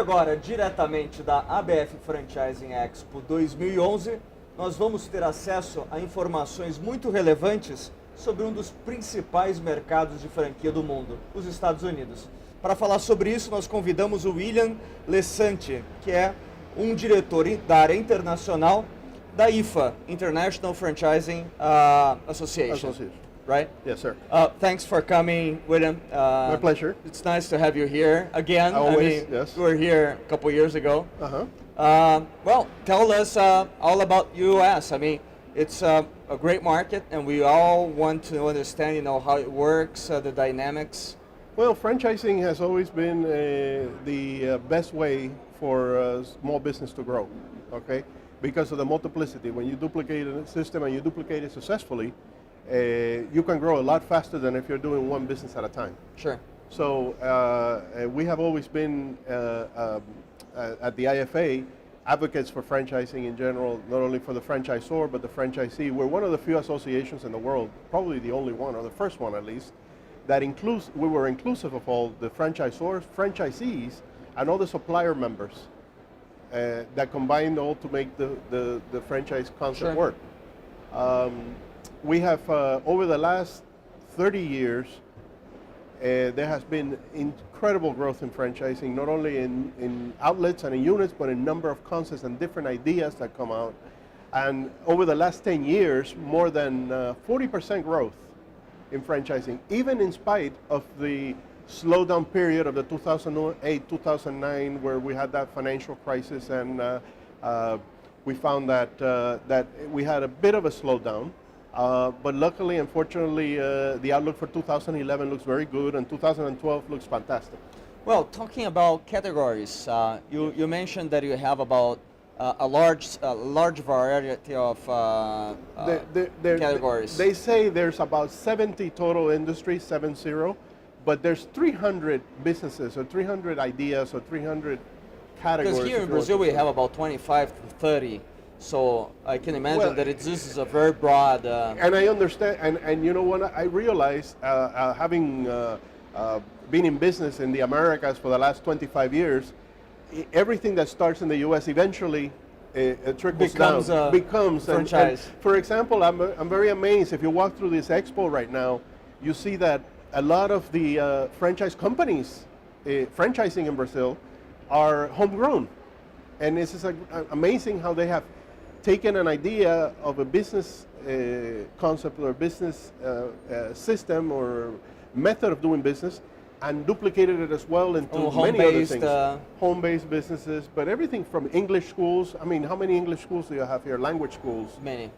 agora, diretamente da ABF Franchising Expo 2011, nós vamos ter acesso a informações muito relevantes sobre um dos principais mercados de franquia do mundo, os Estados Unidos. Para falar sobre isso, nós convidamos o William Sante, que é um diretor da área internacional da IFA, International Franchising Association. Right? Yes, sir. Thanks for coming, William. My pleasure. It's nice to have you here again. Always, yes. You were here a couple years ago. Uh-huh. Well, tell us all about U.S. I mean, it's a great market, and we all want to understand, how it works, the dynamics. Well, franchising has always been the best way for a small business to grow, okay? Because of the multiplicity. When you duplicate a system and you duplicate it successfully, you can grow a lot faster than if you're doing one business at a time. Sure. So we have always been, at the IFA, advocates for franchising in general, not only for the franchisor, but the franchisee. We're one of the few associations in the world, probably the only one, or the first one at least, that we were inclusive of all the franchisors, franchisees, and all the supplier members that combined all to make the franchise concept work. We have, over the last 30 years, there has been incredible growth in franchising, not only in outlets and in units, but in number of concepts and different ideas that come out. And over the last 10 years, more than 40% growth in franchising, even in spite of the slowdown period of the 2008, 2009, where we had that financial crisis, and we found that we had a bit of a slowdown. But luckily, unfortunately, the outlook for 2011 looks very good, and 2012 looks fantastic. Well, talking about categories, you mentioned that you have about a large variety of categories. They say there's about 70 total industries, 70, but there's 300 businesses or 300 ideas or 300 categories. Because here in Brazil we have about 25 to 30. So I can imagine that this is a very broad... And I understand, and you know what, I realize, having been in business in the Americas for the last 25 years, everything that starts in the U.S. eventually trickles down, becomes franchise. And for example, I'm very amazed, if you walk through this expo right now, you see that a lot of the franchise companies, franchising in Brazil, are homegrown. And this is amazing how they have taken an idea of a business concept or business system or method of doing business and duplicated it as well into many other things. Home-based businesses, but everything from English schools. I mean, how many English schools do you have here? Language schools. Many.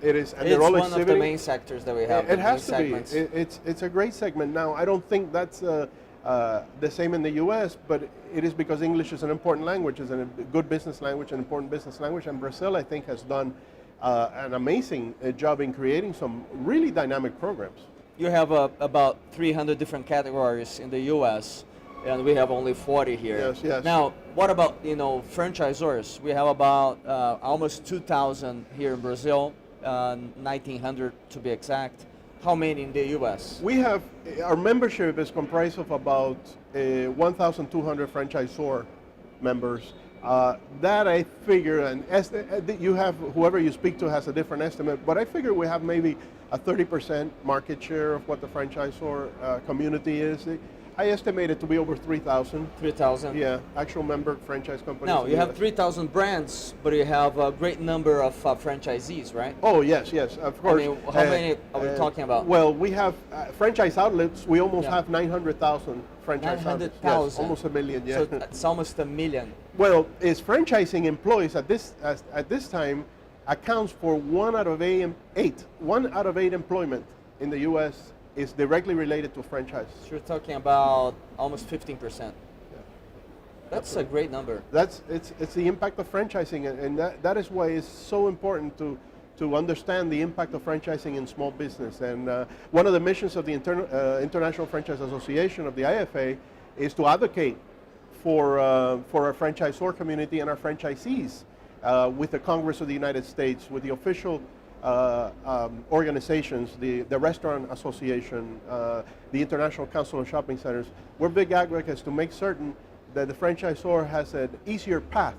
It is, and it's they're all one of the main sectors that we have. It has to segments. be. It's a great segment. Now, I don't think that's the same in the U.S., but it is because English is an important language, is a good business language, an important business language, and Brazil, I think, has done an amazing job in creating some really dynamic programs. You have about 300 different categories in the U.S., and we have only 40 here. Yes, yes. Now, what about, franchisors? We have about almost 2,000 here in Brazil, 1,900 to be exact. How many in the U.S.? We have, our membership is comprised of about 1,200 franchisor members. That I figure, and you have, whoever you speak to has a different estimate, but I figure we have maybe a 30% market share of what the franchisor community is. I estimate it to be over 3,000. 3,000? Yeah, actual member franchise companies. Now, you have 3,000 brands, but you have a great number of franchisees, right? Oh, yes, of course. I mean, how many are we talking about? Well, we have franchise outlets. We almost have 900,000 franchise outlets. 900,000? Yes, almost a million, yeah. So it's almost a million. Well, is franchising employees at this time accounts for 1 out of 8 employment in the U.S. is directly related to franchise. So you're talking about almost 15%. Yeah. That's a great number. It's the impact of franchising, and that is why it's so important to understand the impact of franchising in small business. And one of the missions of the International Franchise Association of the IFA is to advocate for our franchisor community and our franchisees with the Congress of the United States, with the official organizations, the Restaurant Association, the International Council of Shopping Centers. We're big advocates to make certain that the franchisor has an easier path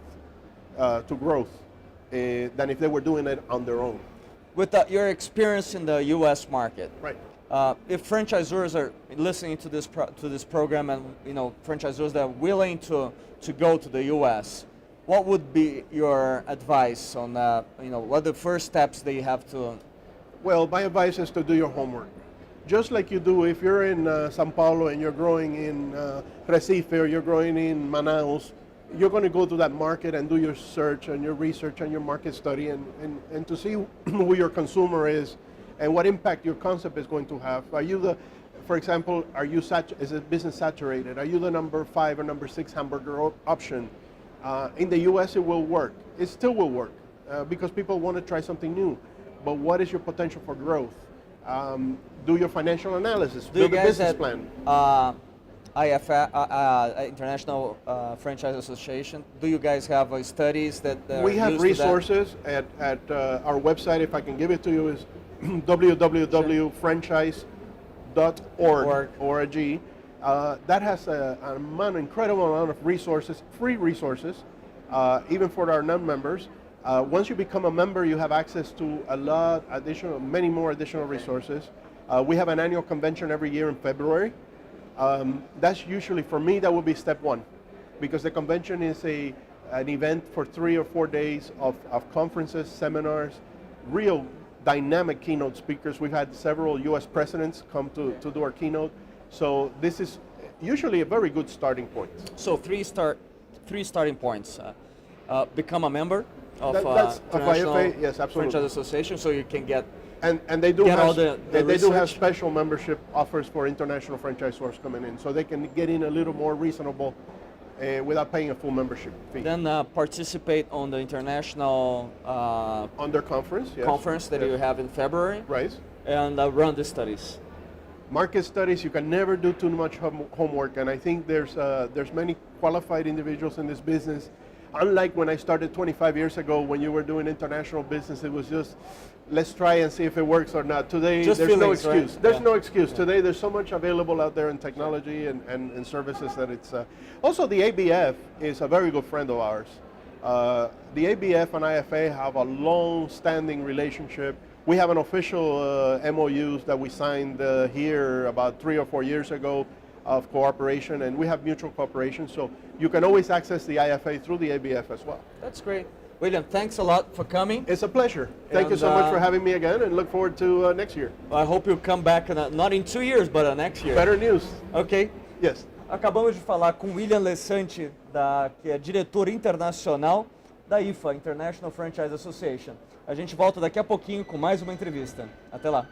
to growth than if they were doing it on their own. With your experience in the U.S. market, Right. If franchisors are listening to this program, and franchisors that are willing to go to the U.S., what would be your advice on what are the first steps they have to? Well, my advice is to do your homework. Just like you do if you're in São Paulo and you're growing in Recife or you're growing in Manaus, you're going to go to that market and do your search and your research and your market study and to see who your consumer is and what impact your concept is going to have. For example, is the business saturated? Are you the number 5 or number 6 hamburger option? In the US it will work. It still will work because people want to try something new. But what is your potential for growth? Do your financial analysis, build a business plan. IFF, International Franchise Association, do you guys have studies that we have resources at our website. If I can give it to you, is www.franchise.org. That has an incredible amount of resources, free resources, even for our non-members. Once you become a member, you have access to many more additional resources. We have an annual convention every year in February. That's usually, for me, that would be step one, because the convention is an event for 3 or 4 days of conferences, seminars, real dynamic keynote speakers. We've had several US presidents come to do our keynote. So this is usually a very good starting point. So three starting points. Become a member of International IFA, yes, absolutely. Franchise Association, so you can get they do have have special membership offers for international franchisors coming in, so they can get in a little more reasonable without paying a full membership fee. Then participate on the international on their conference, yes. Conference that you have in February, right? And run the studies. Market studies, you can never do too much homework, and I think there's many qualified individuals in this business. Unlike when I started 25 years ago, when you were doing international business, it was just, let's try and see if it works or not. Today, there's no excuse. Right? There's no excuse. Yeah. Today, there's so much available out there in technology and services that it's... Also, the ABF is a very good friend of ours. The ABF and IFA have a long-standing relationship. We have an official MOUs that we signed here about 3 or 4 years ago of cooperation, and we have mutual cooperation, so you can always access the IFA through the ABF as well. That's great. William, thanks a lot for coming. It's a pleasure. Thank you so much for having me again, and look forward to next year. I hope you'll come back, not in 2 years, but next year. Better news. Ok. Yes. Acabamos de falar com William Sante, que é diretor internacional da IFA, International Franchise Association. A gente volta daqui a pouquinho com mais uma entrevista. Até lá.